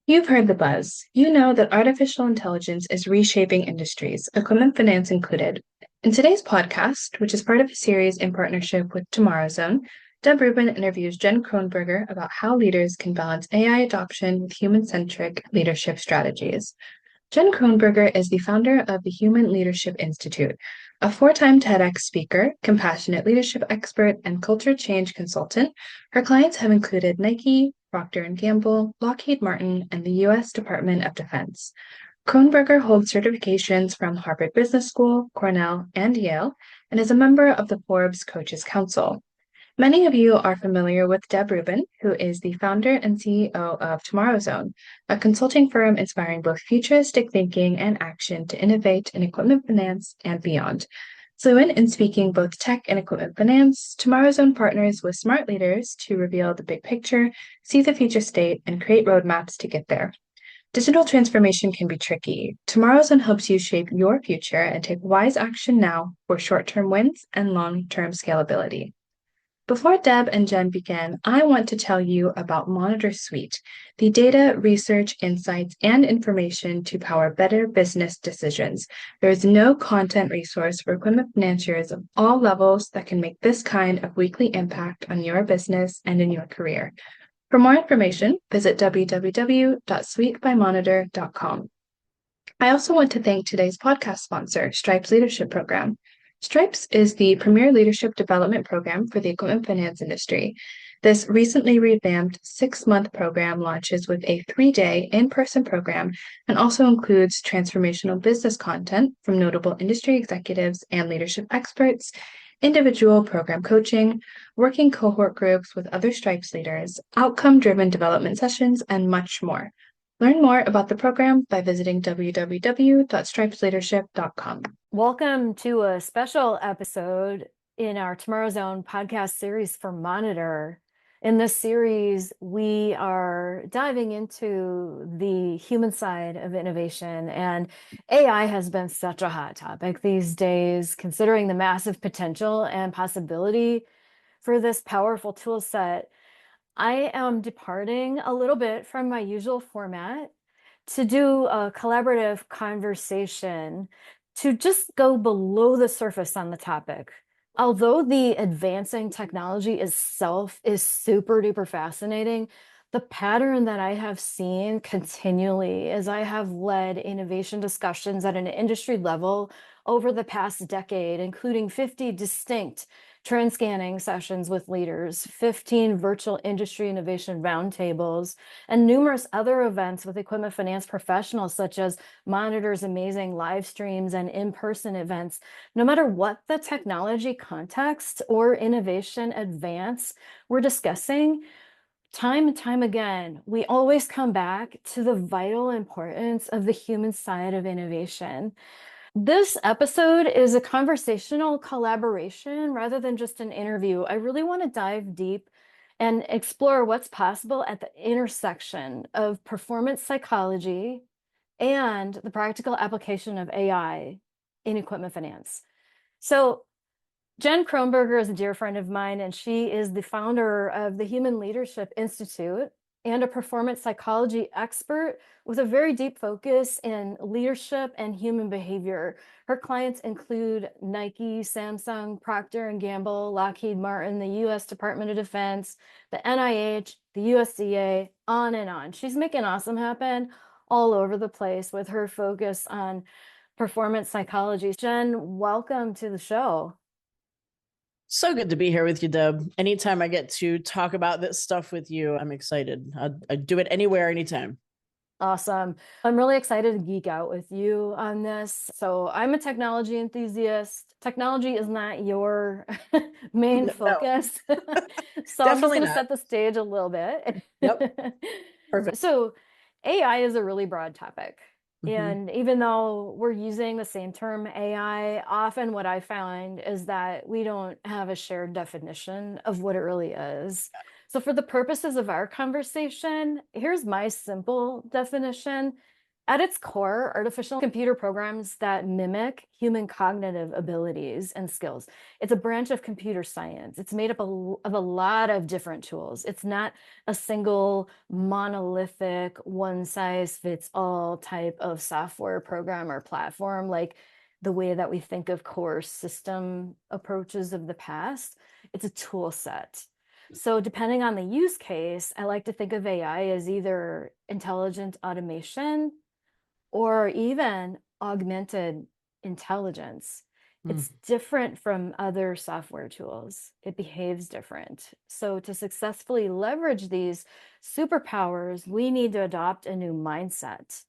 You've heard the buzz. You know that artificial intelligence is reshaping industries, equipment finance included. In today's podcast, which is part of a series in partnership with Tomorrow Zone, Deb Rubin interviews Jen Kronberger about how leaders can balance AI adoption with human-centric leadership strategies. Jen Kronberger is the founder of the Human Leadership Institute, a four-time TEDx speaker, compassionate leadership expert, and culture change consultant. Her clients have included Nike, Procter& Gamble, Lockheed Martin, and the U.S. Department of Defense. Kronberger holds certifications from Harvard Business School, Cornell, and Yale, and is a member of the Forbes Coaches Council. Many of you are familiar with Deb Rubin, who is the founder and CEO of Tomorrow Zone, a consulting firm inspiring both futuristic thinking and action to innovate in equipment finance and beyond. Fluent in speaking both tech and equipment finance, Tomorrow Zone partners with smart leaders to reveal the big picture, see the future state, and create roadmaps to get there. Digital transformation can be tricky. Tomorrow Zone helps you shape your future and take wise action now for short-term wins and long-term scalability. Before Deb and Jen begin, I want to tell you about Monitor Suite, the data, research, insights, and information to power better business decisions. There is no content resource for equipment financiers of all levels that can make this kind of weekly impact on your business and in your career. For more information, visit www.suitebymonitor.com. I also want to thank today's podcast sponsor, Stripe's Leadership Program. Stripes is the premier leadership development program for the equipment finance industry. This recently revamped 6-month program launches with a 3-day in-person program and also includes transformational business content from notable industry executives and leadership experts, individual program coaching, working cohort groups with other Stripes leaders, outcome-driven development sessions, and much more. Learn more about the program by visiting www.stripesleadership.com. Welcome to a special episode in our Tomorrow Zone podcast series for Monitor. In this series, we are diving into the human side of innovation, and AI has been such a hot topic these days, considering the massive potential and possibility for this powerful tool set. I am departing a little bit from my usual format to do a collaborative conversation to just go below the surface on the topic. Although the advancing technology itself is super duper fascinating, the pattern that I have seen continually as I have led innovation discussions at an industry level over the past decade, including 50 distinct trend scanning sessions with leaders, 15 virtual industry innovation roundtables, and numerous other events with equipment finance professionals, such as Monitor's amazing live streams and in-person events. No matter what the technology context or innovation advance we're discussing, time and time again, we always come back to the vital importance of the human side of innovation. This episode is a conversational collaboration rather than just an interview. I really want to dive deep and explore what's possible at the intersection of performance psychology and the practical application of AI in equipment finance. So, Jen Kronberger is a dear friend of mine, and she is the founder of the Human Leadership Institute and a performance psychology expert with a very deep focus in leadership and human behavior. Her clients include Nike, Samsung, Procter & Gamble, Lockheed Martin, the U.S. Department of Defense, the NIH, the USDA, on and on. She's making awesome happen all over the place with her focus on performance psychology. Jen, welcome to the show. So good to be here with you, Deb. Anytime I get to talk about this stuff with you, I'm excited. I'd do it anywhere, anytime. Awesome. I'm really excited to geek out with you on this. So I'm a technology enthusiast. Technology is not your main focus. So I'm just going to set the stage a little bit. Yep. Perfect. So AI is a really broad topic. And even though we're using the same term AI, often what I find is that we don't have a shared definition of what it really is. So for the purposes of our conversation, here's my simple definition. At its core, artificial computer programs that mimic human cognitive abilities and skills. It's a branch of computer science. It's made up of a lot of different tools. It's not a single monolithic, one size fits all type of software program or platform like the way that we think of core system approaches of the past. It's a tool set. So depending on the use case, I like to think of AI as either intelligent automation or even augmented intelligence. It's different from other software tools. It behaves different. So to successfully leverage these superpowers, we need to adopt a new mindset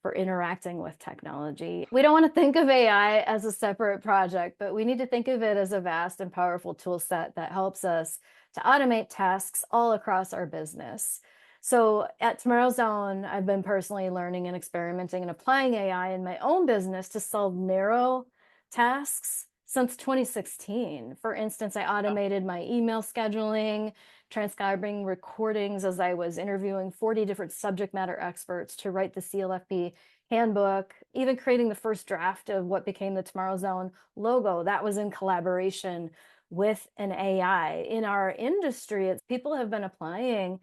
for interacting with technology. We don't want to think of AI as a separate project, but we need to think of it as a vast and powerful tool set that helps us to automate tasks all across our business. So at Tomorrow's Zone, I've been personally learning and experimenting and applying AI in my own business to solve narrow tasks since 2016. For instance, I automated my email scheduling, transcribing recordings as I was interviewing 40 different subject matter experts to write the CLFP handbook, even creating the first draft of what became the Tomorrow Zone logo. That was in collaboration with an AI. In our industry, people have been applying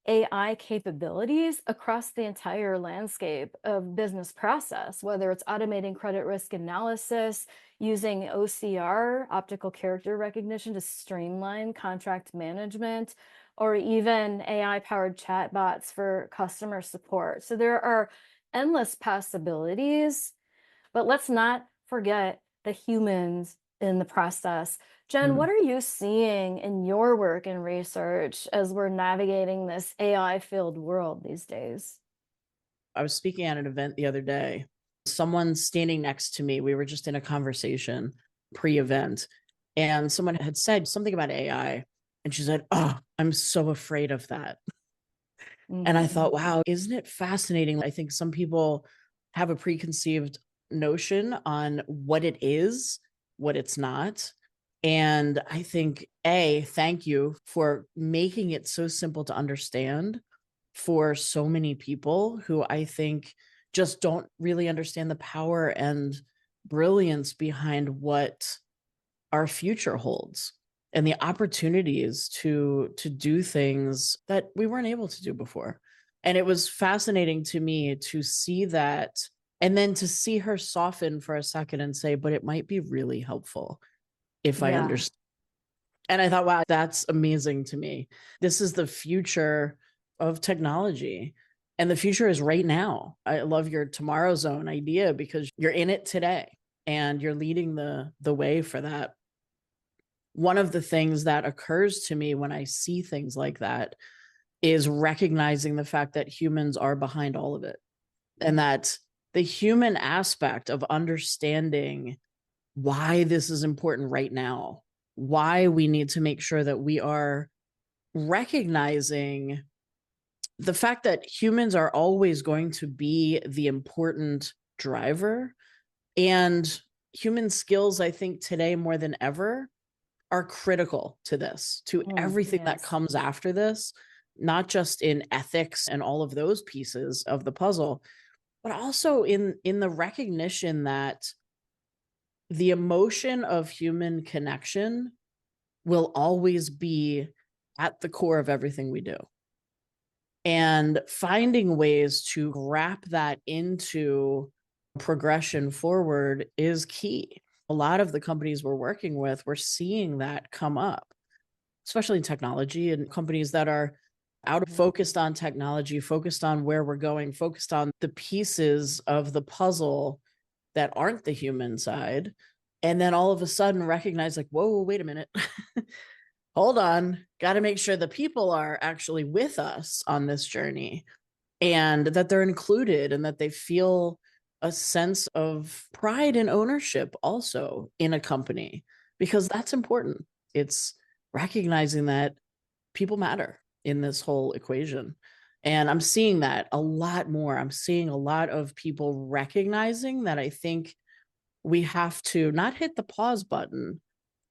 AI capabilities across the entire landscape of business process, whether it's automating credit risk analysis, using OCR, optical character recognition, to streamline contract management, or even AI-powered chatbots for customer support. So there are endless possibilities, but let's not forget the humans in the process. Jen, what are you seeing in your work and research as we're navigating this AI-filled world these days? I was speaking at an event the other day. Someone standing next to me, we were just in a conversation pre-event, and someone had said something about AI, and she said, "Oh, I'm so afraid of that." And I thought, wow, isn't it fascinating? I think some people have a preconceived notion on what it is, what it's not. And I think, thank you for making it so simple to understand for so many people who I think just don't really understand the power and brilliance behind what our future holds and the opportunities to do things that we weren't able to do before. And it was fascinating to me to see that, and then to see her soften for a second and say, but it might be really helpful if I understand. And I thought, wow, that's amazing to me. This is the future of technology. And the future is right now. I love your Tomorrow Zone idea because you're in it today and you're leading the way for that. One of the things that occurs to me when I see things like that is recognizing the fact that humans are behind all of it, and that the human aspect of understanding why this is important right now, why we need to make sure that we are recognizing the fact that humans are always going to be the important driver. And human skills, I think today more than ever, are critical to this, to everything that comes after this, not just in ethics and all of those pieces of the puzzle, but also in the recognition that the emotion of human connection will always be at the core of everything we do. And finding ways to wrap that into progression forward is key. A lot of the companies we're working with, we're seeing that come up, especially in technology, and companies that are focused on technology, focused on where we're going, focused on the pieces of the puzzle that aren't the human side. And then all of a sudden recognize like, whoa, wait a minute. Hold on. Got to make sure the people are actually with us on this journey and that they're included and that they feel a sense of pride and ownership also in a company, because that's important. It's recognizing that people matter in this whole equation. And I'm seeing that a lot more. I'm seeing a lot of people recognizing that. I think we have to not hit the pause button,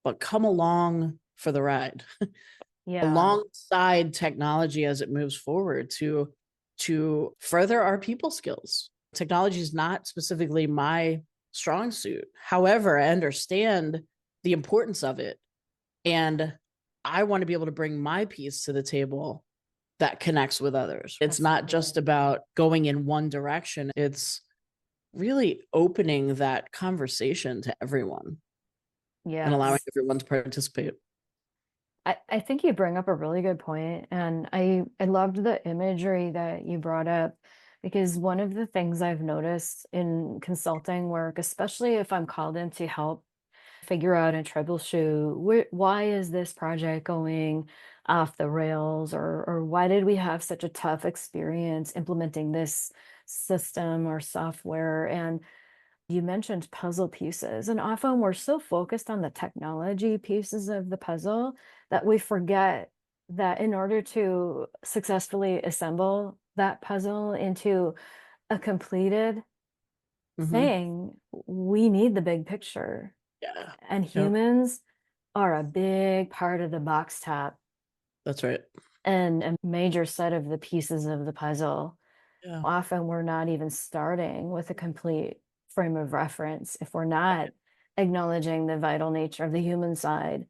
but come along for the ride alongside technology as it moves forward to further our people skills Technology is not specifically my strong suit. However, I understand the importance of it. And I want to be able to bring my piece to the table that connects with others. It's not just about going in one direction. It's really opening that conversation to everyone and allowing everyone to participate. I think you bring up a really good point, and I loved the imagery that you brought up, because one of the things I've noticed in consulting work, especially if I'm called in to help figure out and troubleshoot why is this project going off the rails, or why did we have such a tough experience implementing this system or software. And you mentioned puzzle pieces, and often we're so focused on the technology pieces of the puzzle that we forget that in order to successfully assemble that puzzle into a completed thing, we need the big picture. Yeah. And humans are a big part of the box top. That's right. And a major set of the pieces of the puzzle. Yeah. Often we're not even starting with a complete frame of reference if we're not acknowledging the vital nature of the human side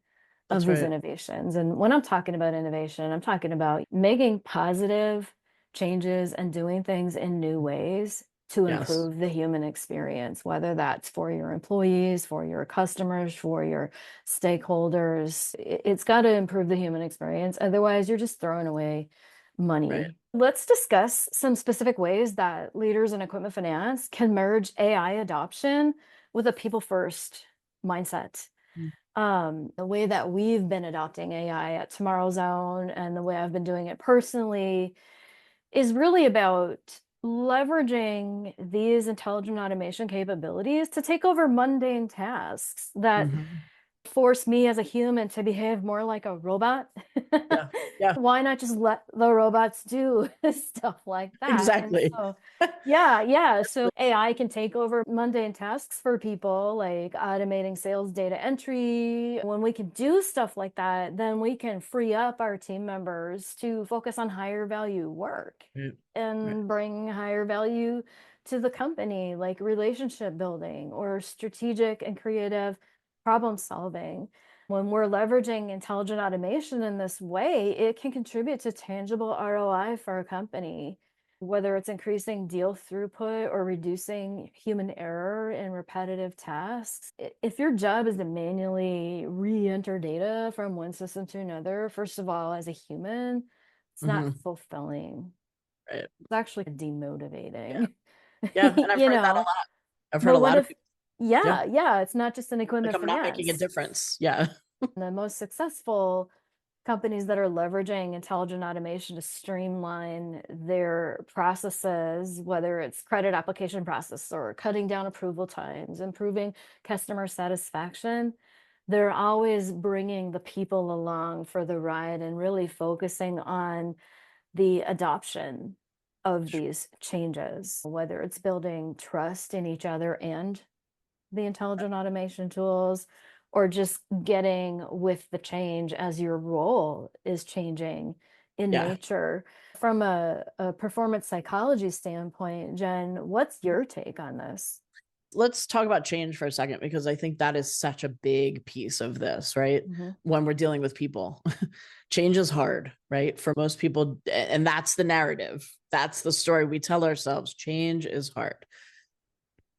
of these innovations. And when I'm talking about innovation, I'm talking about making positive changes and doing things in new ways to improve the human experience, whether that's for your employees, for your customers, for your stakeholders. It's got to improve the human experience. Otherwise, you're just throwing away money. Right. Let's discuss some specific ways that leaders in equipment finance can merge AI adoption with a people-first mindset. The way that we've been adopting AI at Tomorrow Zone and the way I've been doing it personally is really about leveraging these intelligent automation capabilities to take over mundane tasks that force me as a human to behave more like a robot. Yeah. Why not just let the robots do stuff like that? Exactly. So, so AI can take over mundane tasks for people, like automating sales data entry. When we can do stuff like that, then we can free up our team members to focus on higher value work and bring higher value to the company, like relationship building or strategic and creative problem solving. When we're leveraging intelligent automation in this way, it can contribute to tangible ROI for a company, whether it's increasing deal throughput or reducing human error in repetitive tasks. If your job is to manually re-enter data from one system to another, first of all, as a human, it's not fulfilling. Right. It's actually demotivating. Yeah. And I've heard that a lot. I've heard a lot of people. It's not just an equipment like I'm not making a difference. Yeah. The most successful companies that are leveraging intelligent automation to streamline their processes, whether it's credit application process or cutting down approval times, improving customer satisfaction, they're always bringing the people along for the ride and really focusing on the adoption of these changes, whether it's building trust in each other and the intelligent automation tools, or just getting with the change as your role is changing in nature. From a performance psychology standpoint, Jen, what's your take on this? Let's talk about change for a second, because I think that is such a big piece of this, right? When we're dealing with people, change is hard, right? For most people, and that's the narrative. That's the story we tell ourselves. Change is hard.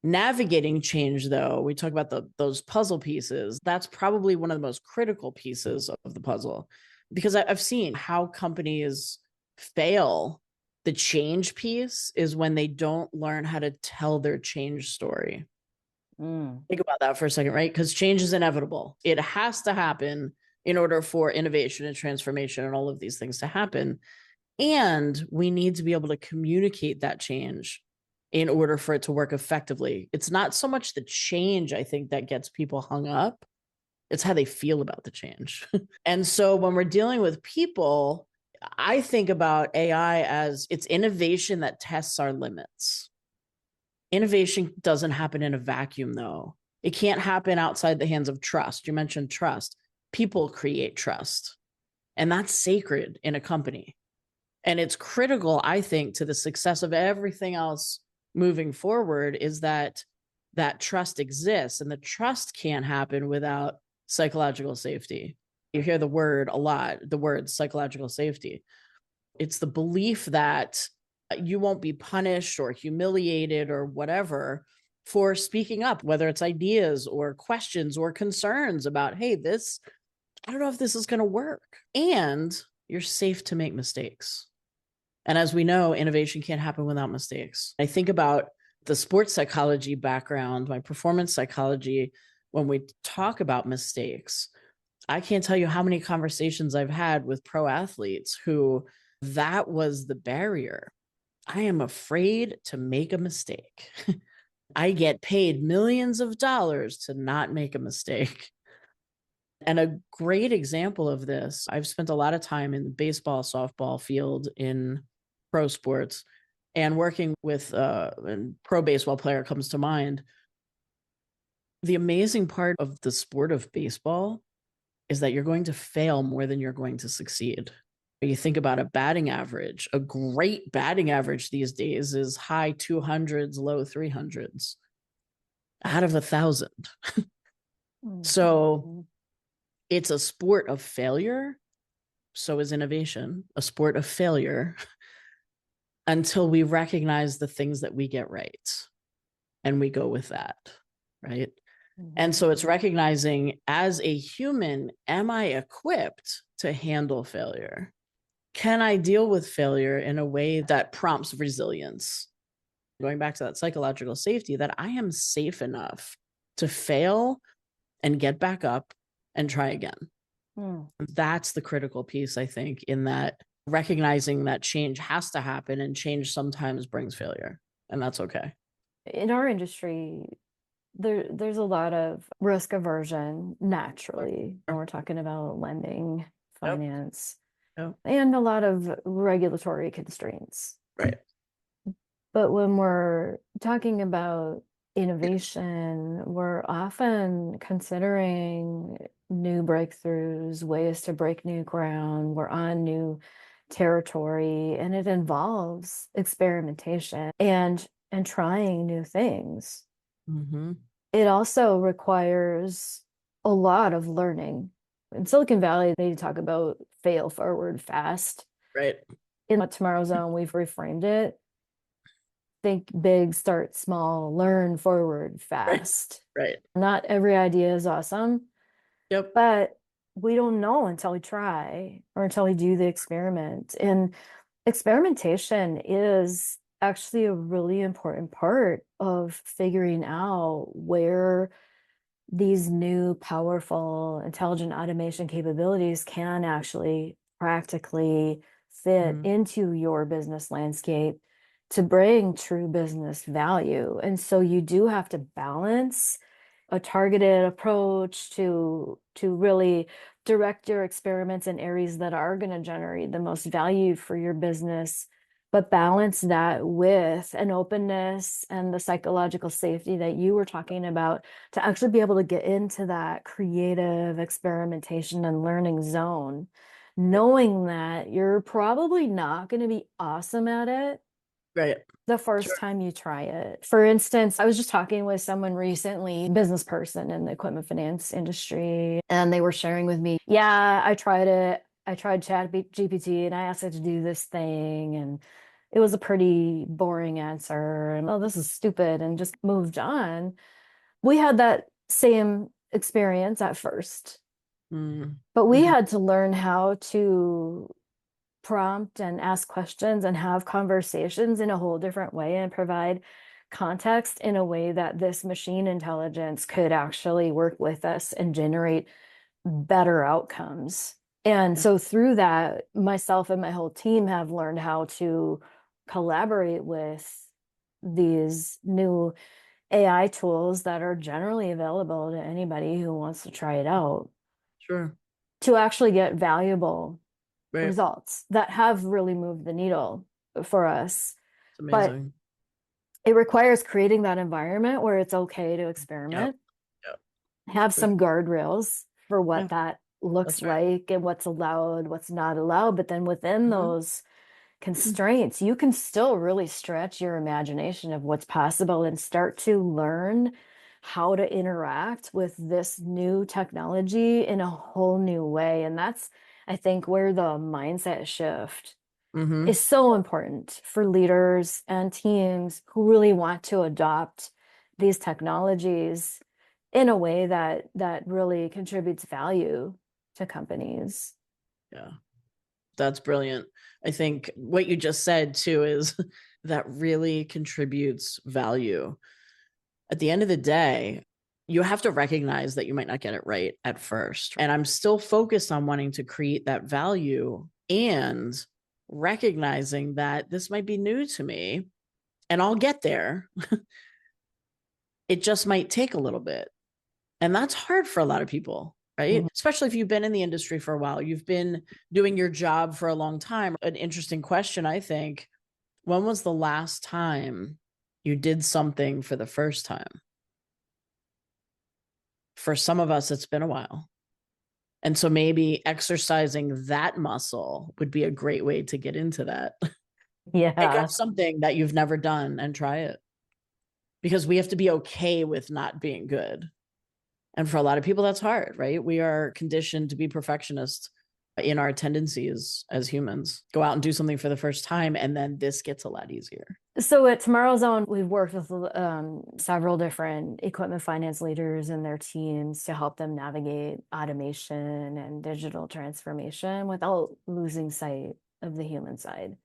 Navigating change, though, we talk about those puzzle pieces. That's probably one of the most critical pieces of the puzzle, because I've seen how companies fail. The change piece is when they don't learn how to tell their change story. Think about that for a second, right? Because change is inevitable. It has to happen in order for innovation and transformation and all of these things to happen. And we need to be able to communicate that change in order for it to work effectively. It's not so much the change, I think, that gets people hung up. It's how they feel about the change. And so when we're dealing with people, I think about AI as it's innovation that tests our limits. Innovation doesn't happen in a vacuum, though. It can't happen outside the hands of trust. You mentioned trust. People create trust, and that's sacred in a company. And it's critical, I think, to the success of everything else moving forward is that that trust exists, and the trust can't happen without psychological safety. You hear the word a lot, the word psychological safety. It's the belief that you won't be punished or humiliated or whatever for speaking up, whether it's ideas or questions or concerns about, hey, this, I don't know if this is going to work. And you're safe to make mistakes. And as we know, innovation can't happen without mistakes. I think about the sports psychology background, my performance psychology, when we talk about mistakes, I can't tell you how many conversations I've had with pro athletes who that was the barrier. I am afraid to make a mistake. I get paid millions of dollars to not make a mistake. And a great example of this, I've spent a lot of time in the baseball, softball field in pro sports, and working with a pro baseball player comes to mind. The amazing part of the sport of baseball is that you're going to fail more than you're going to succeed. You think about a batting average, a great batting average these days is high 200s, low 300s out of 1,000. So it's a sport of failure. So is innovation a sport of failure until we recognize the things that we get right and we go with that, right? And so it's recognizing, as a human, am I equipped to handle failure? Can I deal with failure in a way that prompts resilience? Going back to that psychological safety, that I am safe enough to fail and get back up and try again. That's the critical piece, I think, in that recognizing that change has to happen, and change sometimes brings failure, and that's okay. In our industry, there's a lot of risk aversion naturally when we're talking about lending, finance, and a lot of regulatory constraints. Right. But when we're talking about innovation, we're often considering new breakthroughs, ways to break new ground. We're on new territory, and it involves experimentation and trying new things. It also requires a lot of learning. In Silicon Valley, they talk about fail forward fast. Right. In Tomorrow Zone, we've reframed it. Think big, start small, learn forward fast. Right. Not every idea is awesome. Yep. But we don't know until we try or until we do the experiment. And experimentation is actually a really important part of figuring out where these new, powerful, intelligent automation capabilities can actually practically fit into your business landscape to bring true business value. And so you do have to balance a targeted approach to really direct your experiments in areas that are going to generate the most value for your business, but balance that with an openness and the psychological safety that you were talking about to actually be able to get into that creative experimentation and learning zone, knowing that you're probably not going to be awesome at it Right. the first time you try it. For instance, I was just talking with someone recently, business person in the equipment finance industry, and they were sharing with me, yeah, I tried it. I tried ChatGPT and I asked it to do this thing, and it was a pretty boring answer. And oh, this is stupid, and just moved on. We had that same experience at first, but we had to learn how to prompt and ask questions and have conversations in a whole different way and provide context in a way that this machine intelligence could actually work with us and generate better outcomes. And so through that, myself and my whole team have learned how to collaborate with these new AI tools that are generally available to anybody who wants to try it out. Sure. To actually get valuable results that have really moved the needle for us. It's amazing. But it requires creating that environment where it's okay to experiment, have some guardrails for what that looks like and what's allowed, what's not allowed. But then within those constraints, you can still really stretch your imagination of what's possible and start to learn how to interact with this new technology in a whole new way. And that's, I think, where the mindset shift Mm-hmm. is so important for leaders and teams who really want to adopt these technologies in a way that really contributes value to companies. Yeah, that's brilliant. I think what you just said too is that really contributes value. At the end of the day, you have to recognize that you might not get it right at first. And I'm still focused on wanting to create that value and recognizing that this might be new to me and I'll get there. It just might take a little bit. And that's hard for a lot of people, right? Mhm. Especially if you've been in the industry for a while, you've been doing your job for a long time. An interesting question, I think, when was the last time you did something for the first time? For some of us, it's been a while. And so maybe exercising that muscle would be a great way to get into that. Pick Yeah. up something that you've never done and try it. Because we have to be okay with not being good. And for a lot of people, that's hard, right? We are conditioned to be perfectionists in our tendencies as humans. Go out and do something for the first time, and then this gets a lot easier. So at Tomorrow Zone, we've worked with several different equipment finance leaders and their teams to help them navigate automation and digital transformation without losing sight of the human side.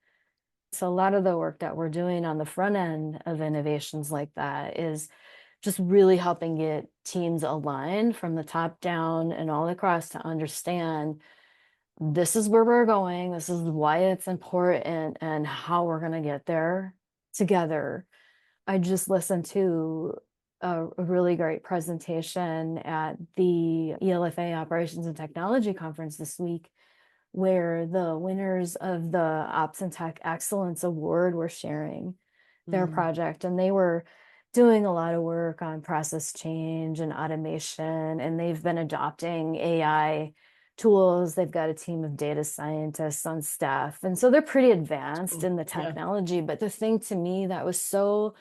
So a lot of the work that we're doing on the front end of innovations like that is just really helping get teams aligned from the top down and all across to understand this is where we're going, this is why it's important, and how we're going to get there together. I just listened to a really great presentation at the ELFA Operations and Technology Conference this week, where the winners of the Ops and Tech Excellence Award were sharing their project, and they were doing a lot of work on process change and automation, and they've been adopting AI tools. They've got a team of data scientists on staff, and so they're pretty advanced in the technology. But the thing to me that was so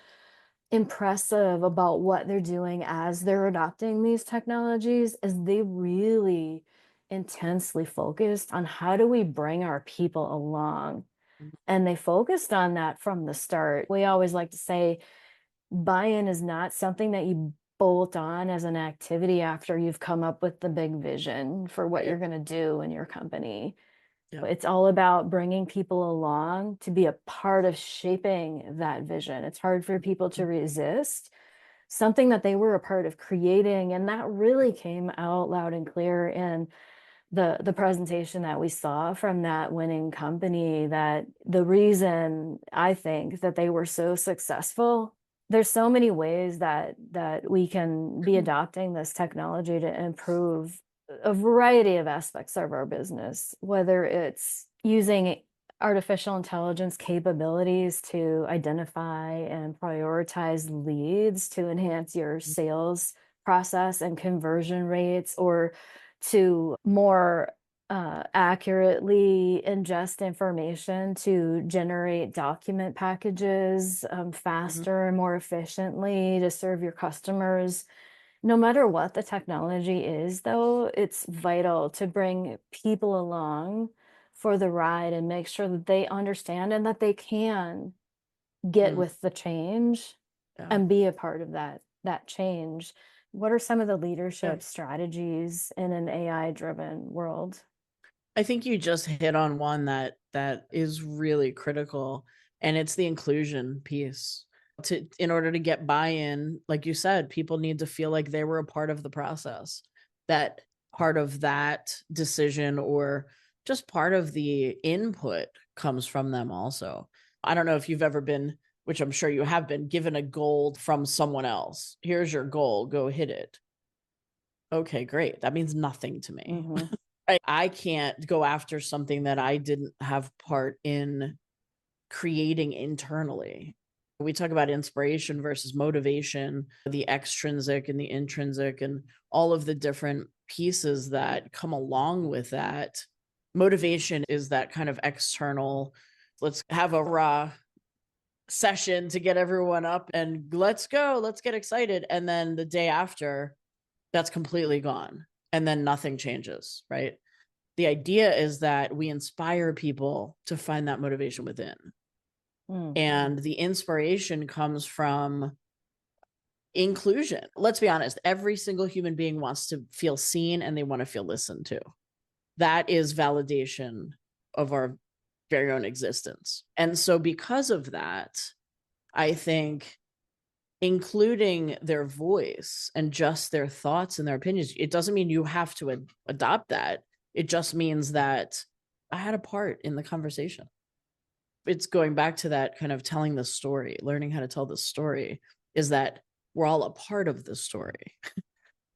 impressive about what they're doing as they're adopting these technologies is they really intensely focused on how do we bring our people along. And they focused on that from the start. We always like to say buy-in is not something that you bolt on as an activity after you've come up with the big vision for what you're going to do in your company. Yeah. It's all about bringing people along to be a part of shaping that vision. It's hard for people to resist something that they were a part of creating. And that really came out loud and clear in the presentation that we saw from that winning company, that the reason I think that they were so successful, there's so many ways that we can be adopting this technology to improve a variety of aspects of our business, whether it's using artificial intelligence capabilities to identify and prioritize leads to enhance your sales process and conversion rates, or to more accurately ingest information to generate document packages faster and more efficiently to serve your customers. No matter what the technology is, though, it's vital to bring people along for the ride and make sure that they understand and that they can get with the change and be a part of that change. What are some of the leadership strategies in an AI-driven world? I think you just hit on one that is really critical, and it's the inclusion piece. In order to get buy-in, like you said, people need to feel like they were a part of the process, that part of that decision or just part of the input comes from them also. I don't know if you've ever been, which I'm sure you have been, given a goal from someone else. Here's your goal, go hit it. Okay, great. That means nothing to me. I can't go after something that I didn't have part in creating internally. We talk about inspiration versus motivation, the extrinsic and the intrinsic, and all of the different pieces that come along with that. Motivation is that kind of external Let's have a raw session to get everyone up and let's go, let's get excited. And then the day after, that's completely gone. And then nothing changes, right? The idea is that we inspire people to find that motivation within. And the inspiration comes from inclusion. Let's be honest, every single human being wants to feel seen and they want to feel listened to. That is validation of our very own existence. And so because of that, I think including their voice and just their thoughts and their opinions, it doesn't mean you have to adopt that. It just means that I had a part in the conversation. It's going back to that kind of telling the story, learning how to tell the story, is that we're all a part of the story.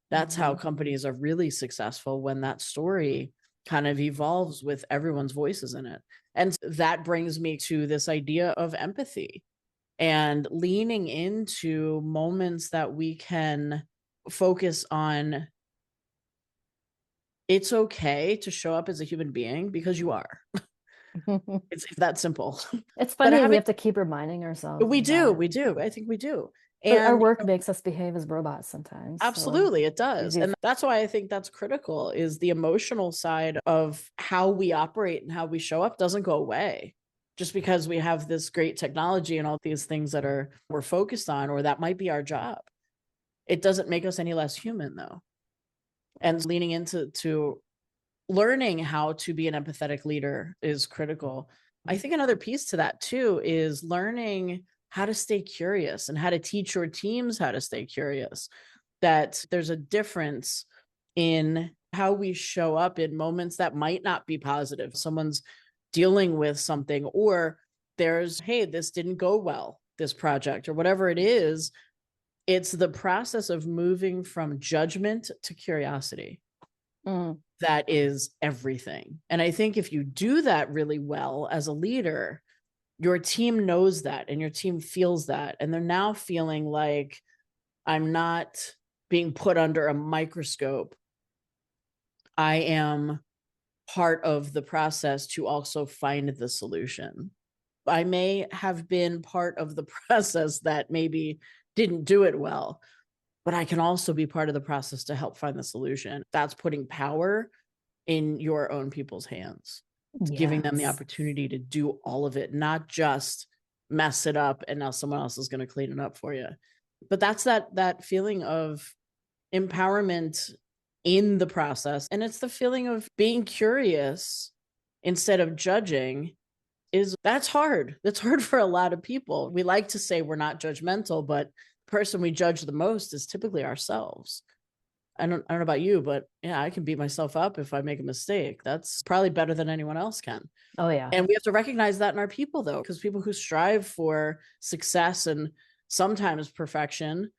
That's how companies are really successful, when that story kind of evolves with everyone's voices in it. And that brings me to this idea of empathy and leaning into moments that we can focus on. It's okay to show up as a human being because you are. It's that simple. It's But funny, we have to keep reminding ourselves. we of do. that. We do. I think we do. But our And work makes us behave as robots sometimes. So absolutely, it does. easy And that's why I think that's critical, is the emotional side of how we operate and how we show up doesn't go away just because we have this great technology and all these things that we're focused on, or that might be our job. It doesn't make us any less human, though. And leaning into learning how to be an empathetic leader is critical. I think another piece to that too is learning how to stay curious and how to teach your teams how to stay curious. That there's a difference in how we show up in moments that might not be positive. Someone's dealing with something, or there's, hey, this didn't go well, this project, or whatever it is. It's the process of moving from judgment to curiosity. That is everything. And I think if you do that really well as a leader, your team knows that and your team feels that. And they're now feeling like, I'm not being put under a microscope. I am part of the process to also find the solution. I may have been part of the process that maybe didn't do it well, but I can also be part of the process to help find the solution. That's putting power in your own people's hands, giving them the opportunity to do all of it, not just mess it up and now someone else is going to clean it up for you. But that's that feeling of empowerment in the process. And it's the feeling of being curious instead of judging. That's hard. That's hard for a lot of people. We like to say we're not judgmental, but the person we judge the most is typically ourselves. I don't know about you, but yeah, I can beat myself up if I make a mistake. That's probably better than anyone else can. Oh, yeah. And we have to recognize that in our people, though, because people who strive for success and sometimes perfection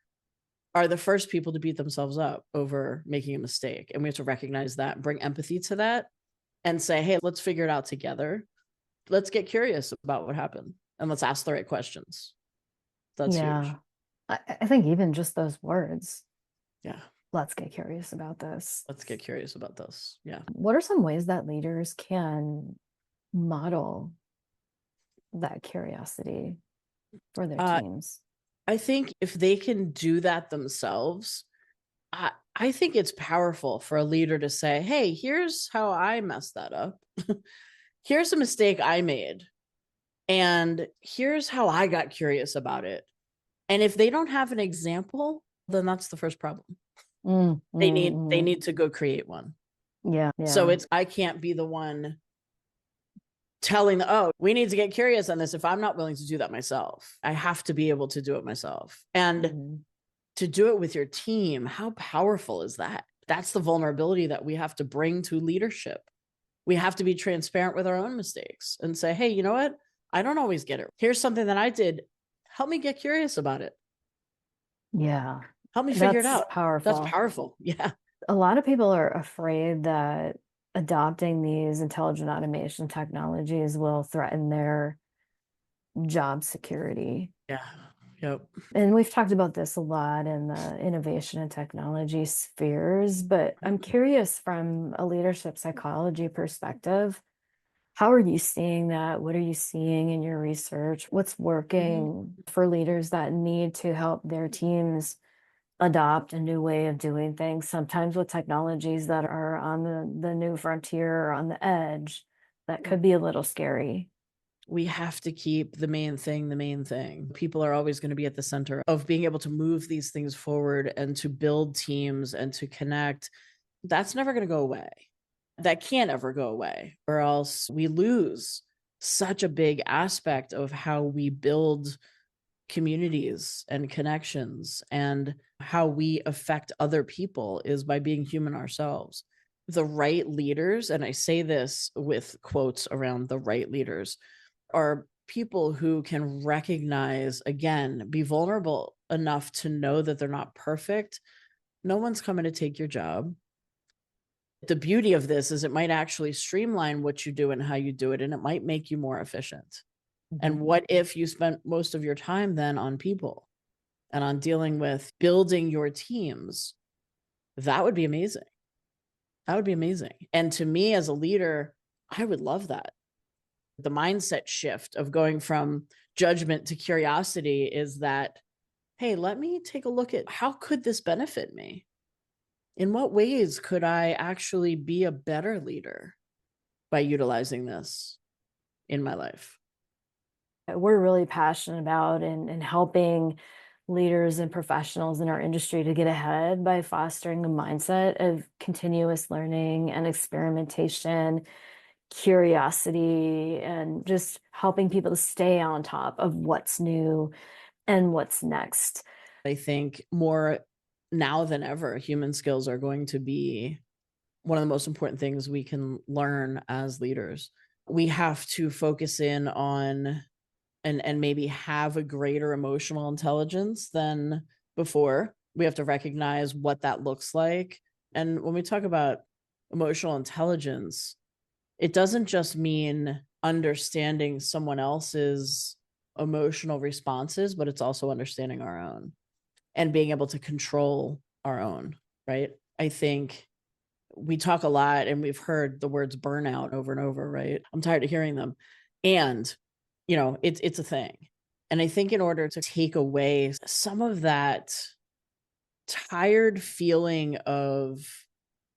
are the first people to beat themselves up over making a mistake. And we have to recognize that, bring empathy to that, and say, hey, let's figure it out together. Let's get curious about what happened and let's ask the right questions. That's huge. I think even just those words. Yeah. Let's get curious about this. Let's get curious about this. Yeah. What are some ways that leaders can model that curiosity for their teams? I think if they can do that themselves, I think it's powerful for a leader to say, hey, here's how I messed that up. Here's a mistake I made. And here's how I got curious about it. And if they don't have an example, then that's the first problem. They need to go create one. Yeah. So I can't be the one telling we need to get curious on this if I'm not willing to do that myself. I have to be able to do it myself. And to do it with your team, how powerful is that? That's the vulnerability that we have to bring to leadership. We have to be transparent with our own mistakes and say, hey, you know what? I don't always get it. Here's something that I did. Help me get curious about it. Yeah. Help me figure it out. Powerful. That's powerful. Yeah. A lot of people are afraid that adopting these intelligent automation technologies will threaten their job security. Yeah. Yep. And we've talked about this a lot in the innovation and technology spheres, but I'm curious from a leadership psychology perspective, How are you seeing that? What are you seeing in your research? What's working for leaders that need to help their teams adopt a new way of doing things, sometimes with technologies that are on the new frontier or on the edge, that could be a little scary. We have to keep the main thing the main thing. People are always going to be at the center of being able to move these things forward and to build teams and to connect. That's never going to go away. That can't ever go away, or else we lose such a big aspect of how we build communities and connections, and how we affect other people is by being human ourselves. The right leaders, and I say this with quotes around the right leaders, are people who can recognize, again, be vulnerable enough to know that they're not perfect. No one's coming to take your job. The beauty of this is it might actually streamline what you do and how you do it, and it might make you more efficient. And what if you spent most of your time then on people and on dealing with building your teams? That would be amazing. That would be amazing. And to me as a leader, I would love that. The mindset shift of going from judgment to curiosity is that, hey, let me take a look at how could this benefit me? In what ways could I actually be a better leader by utilizing this in my life? We're really passionate about and helping leaders and professionals in our industry to get ahead by fostering a mindset of continuous learning and experimentation, curiosity, and just helping people to stay on top of what's new and what's next. I think more now than ever, human skills are going to be one of the most important things we can learn as leaders. We have to focus in on and maybe have a greater emotional intelligence than before. We have to recognize what that looks like. And when we talk about emotional intelligence, it doesn't just mean understanding someone else's emotional responses, but it's also understanding our own and being able to control our own, right? I think we talk a lot and we've heard the words burnout over and over, right? I'm tired of hearing them. And, it's a thing. And I think in order to take away some of that tired feeling of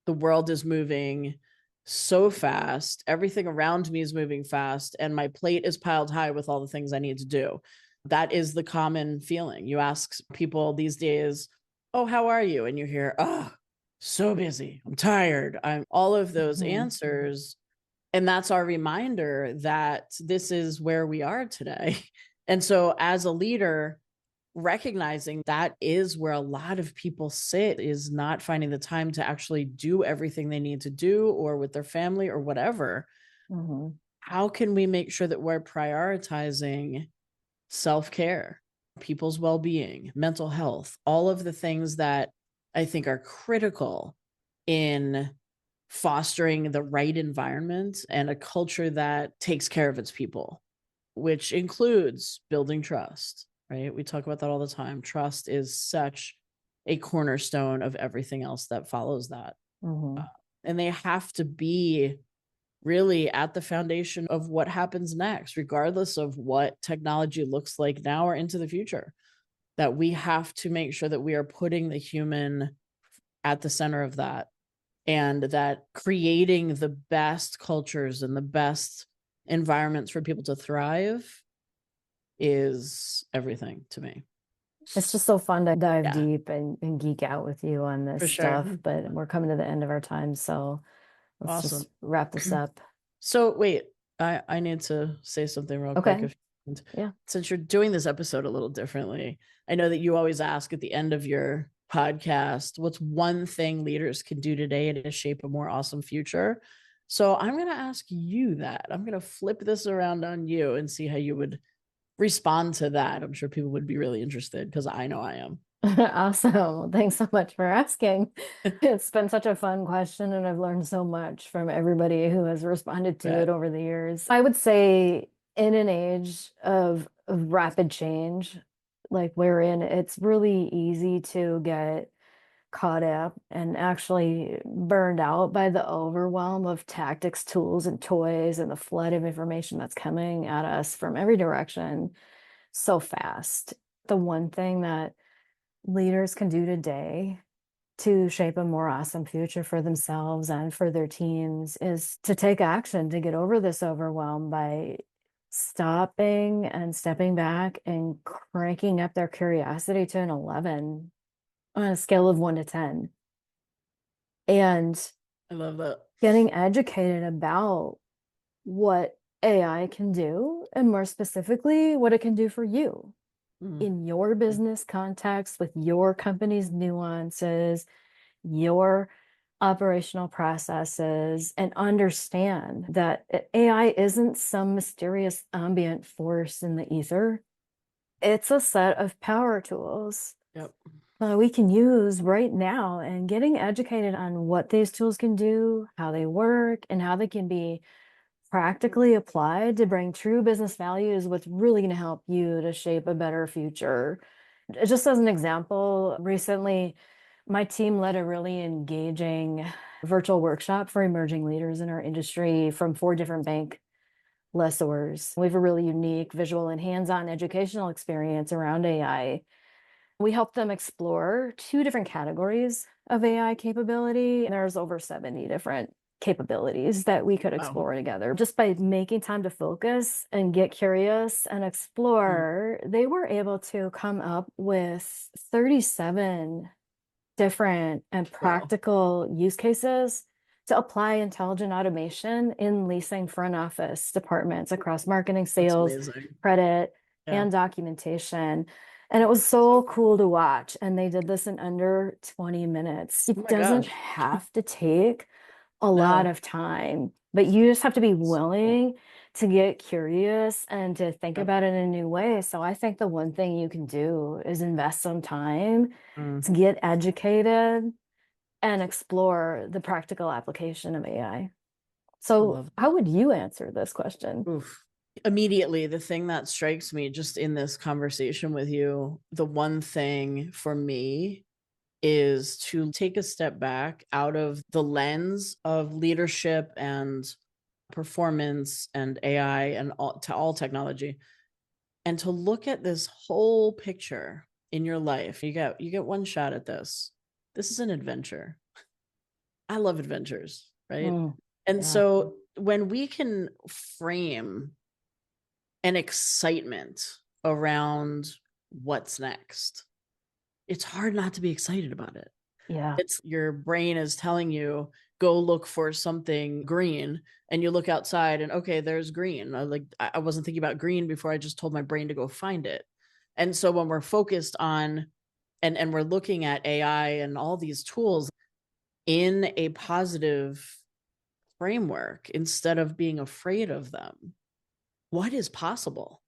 the world is moving so fast, everything around me is moving fast, and my plate is piled high with all the things I need to do. That is the common feeling. You ask people these days, oh, how are you? And you hear, oh, so busy. I'm tired. I'm all of those answers. And that's our reminder that this is where we are today. And so as a leader, recognizing that is where a lot of people sit, is not finding the time to actually do everything they need to do, or with their family or whatever. How can we make sure that we're prioritizing self-care, people's well-being, mental health, all of the things that I think are critical in fostering the right environment and a culture that takes care of its people, which includes building trust, right? We talk about that all the time. Trust is such a cornerstone of everything else that follows that. And they have to be really at the foundation of what happens next, regardless of what technology looks like now or into the future. That we have to make sure that we are putting the human at the center of that, and that creating the best cultures and the best environments for people to thrive is everything to me. It's just so fun to dive deep and geek out with you on this stuff, but we're coming to the end of our time, so let's just wrap this up. So wait, I need to say something real quick. Since you're doing this episode a little differently, I know that you always ask at the end of your podcast, what's one thing leaders can do today to shape a more awesome future? So I'm going to ask you that. I'm going to flip this around on you and see how you would respond to that. I'm sure people would be really interested, because I know I am. Awesome. Well, thanks so much for asking. It's been such a fun question, and I've learned so much from everybody who has responded to it over the years. I would say in an age of rapid change, like we're in, it's really easy to get caught up and actually burned out by the overwhelm of tactics, tools, and toys and the flood of information that's coming at us from every direction so fast. The one thing that leaders can do today to shape a more awesome future for themselves and for their teams is to take action to get over this overwhelm by stopping and stepping back and cranking up their curiosity to an 11 on a scale of 1 to 10 and I love that. getting educated about what AI can do, and more specifically, what it can do for you in your business context with your company's nuances, your operational processes, and understand that AI isn't some mysterious ambient force in the ether. It's a set of power tools Yep. we can use right now, and getting educated on what these tools can do, how they work, and how they can be practically applied to bring true business value is what's really going to help you to shape a better future. Just as an example, recently my team led a really engaging virtual workshop for emerging leaders in our industry from 4 different bank lessors. We have a really unique visual and hands-on educational experience around AI. We help them explore 2 different categories of AI capability. There's over 70 different capabilities that we could explore together. Just by making time to focus and get curious and explore, they were able to come up with 37 different and practical use cases to apply intelligent automation in leasing front office departments across marketing, sales, credit, and documentation. And it was so cool to watch. And they did this in under 20 minutes. It doesn't have to take a lot of time, but you just have to be willing to get curious and to think about it in a new way. So I think the one thing you can do is invest some time to get educated and explore the practical application of AI. So how would you answer this question? Oof. Immediately, the thing that strikes me just in this conversation with you, the one thing for me is to take a step back out of the lens of leadership and performance and AI and all technology, and to look at this whole picture in your life. You get one shot at this. This is an adventure. I love adventures, right? So when we can frame an excitement around what's next, it's hard not to be excited about it. Yeah. It's your brain is telling you, go look for something green, and you look outside and okay, there's green. I wasn't thinking about green before. I just told my brain to go find it. And so when we're focused on and we're looking at AI and all these tools in a positive framework instead of being afraid of them, what is possible?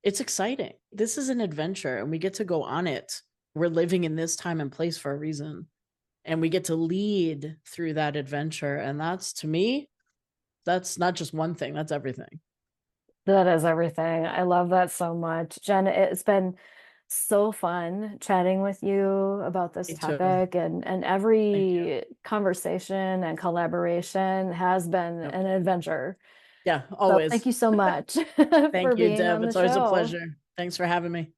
It's exciting. This is an adventure and we get to go on it. We're living in this time and place for a reason, and we get to lead through that adventure. And that's, to me, that's not just one thing, that's everything. That is everything. I love that so much. Jen, it's been so fun chatting with you about this topic, and every conversation and collaboration has been an adventure. Yeah, always. So thank you so much Thank for you, being Deb. on the It's always a show. pleasure. Thanks for having me.